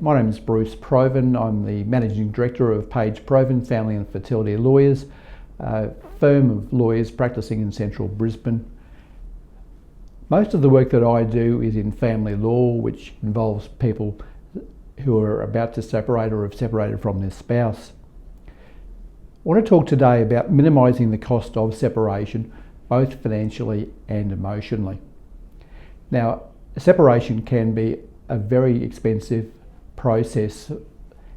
My name is Bruce Provan. I'm the Managing Director of Provan Family and Fertility Lawyers, a firm of lawyers practicing in central Brisbane. Most of the work that I do is in family law, which involves people who are about to separate or have separated from their spouse. I want to talk today about minimising the cost of separation, both financially and emotionally. Now, separation can be a very expensive process.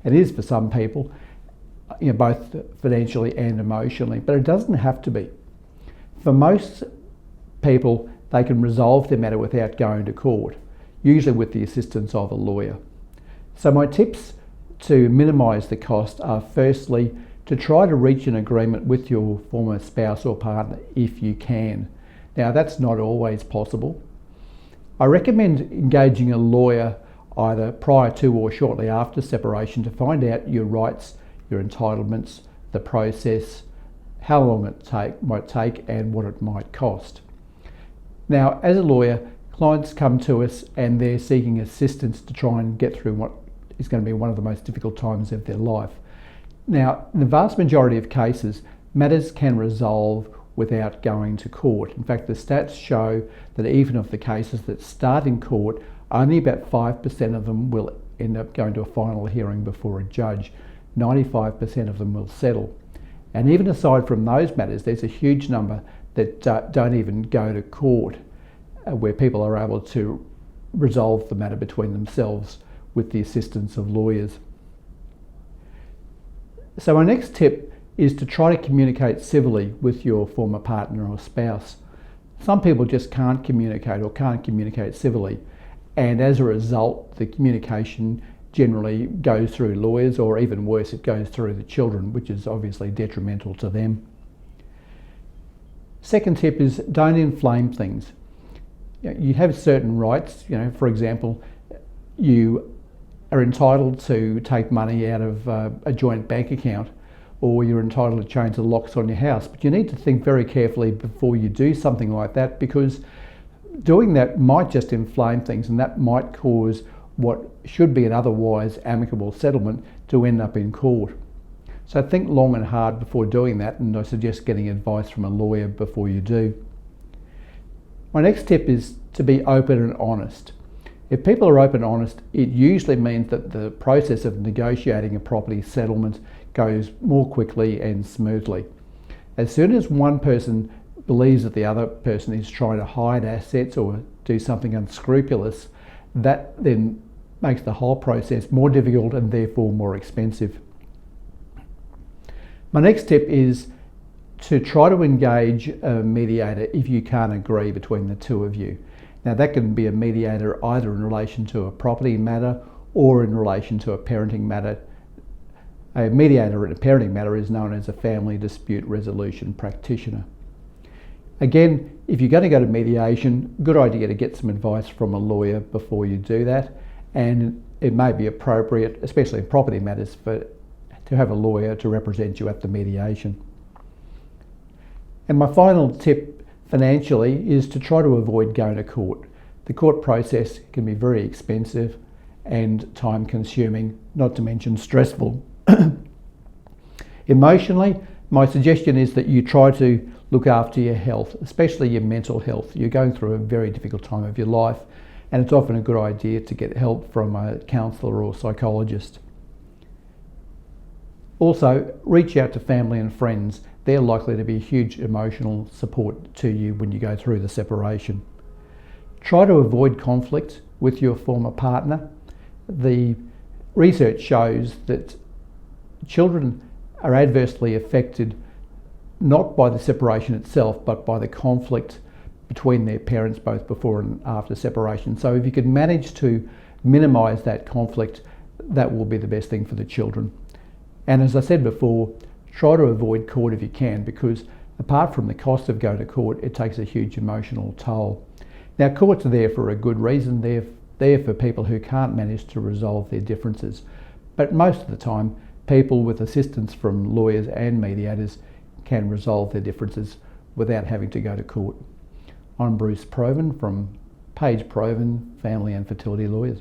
It is for some people, both financially and emotionally, but it doesn't have to be. For most people, they can resolve their matter without going to court, usually with the assistance of a lawyer. So my tips to minimise the cost are, firstly, to try to reach an agreement with your former spouse or partner if you can. Now, that's not always possible. I recommend engaging a lawyer either prior to or shortly after separation to find out your rights, your entitlements, the process, how long it might take and what it might cost. Now, as a lawyer, clients come to us and they're seeking assistance to try and get through what is going to be one of the most difficult times of their life. Now, in the vast majority of cases, matters can resolve without going to court. In fact, the stats show that even of the cases that start in court, only about 5% of them will end up going to a final hearing before a judge. 95% of them will settle. And even aside from those matters, there's a huge number that don't even go to court, where people are able to resolve the matter between themselves with the assistance of lawyers. So our next tip is to try to communicate civilly with your former partner or spouse. Some people just can't communicate or can't communicate civilly, and as a result, the communication generally goes through lawyers, or even worse, it goes through the children, which is obviously detrimental to them. Second tip is don't inflame things. You have certain rights. For example, you are entitled to take money out of a joint bank account, or you're entitled to change the locks on your house. But you need to think very carefully before you do something like that, because doing that might just inflame things, and that might cause what should be an otherwise amicable settlement to end up in court. So think long and hard before doing that, and I suggest getting advice from a lawyer before you do. My next tip is to be open and honest. If people are open and honest, it usually means that the process of negotiating a property settlement goes more quickly and smoothly. As soon as one person believes that the other person is trying to hide assets or do something unscrupulous, that then makes the whole process more difficult and therefore more expensive. My next tip is to try to engage a mediator if you can't agree between the two of you. Now, that can be a mediator either in relation to a property matter or in relation to a parenting matter. A mediator in a parenting matter is known as a family dispute resolution practitioner. Again, if you're going to go to mediation, good idea to get some advice from a lawyer before you do that, and it may be appropriate, especially in property matters, to have a lawyer to represent you at the mediation. And my final tip financially is to try to avoid going to court. The court process can be very expensive and time consuming, not to mention stressful. Emotionally, my suggestion is that you try to look after your health, especially your mental health. You're going through a very difficult time of your life, and it's often a good idea to get help from a counsellor or psychologist. Also, reach out to family and friends. They're likely to be a huge emotional support to you when you go through the separation. Try to avoid conflict with your former partner. The research shows that children are adversely affected not by the separation itself, but by the conflict between their parents both before and after separation. So if you can manage to minimise that conflict, that will be the best thing for the children. And as I said before, try to avoid court if you can, because apart from the cost of going to court, it takes a huge emotional toll. Now, courts are there for a good reason. They're there for people who can't manage to resolve their differences. But most of the time, people with assistance from lawyers and mediators can resolve their differences without having to go to court. I'm Bruce Provan from Provan Family and Fertility Lawyers.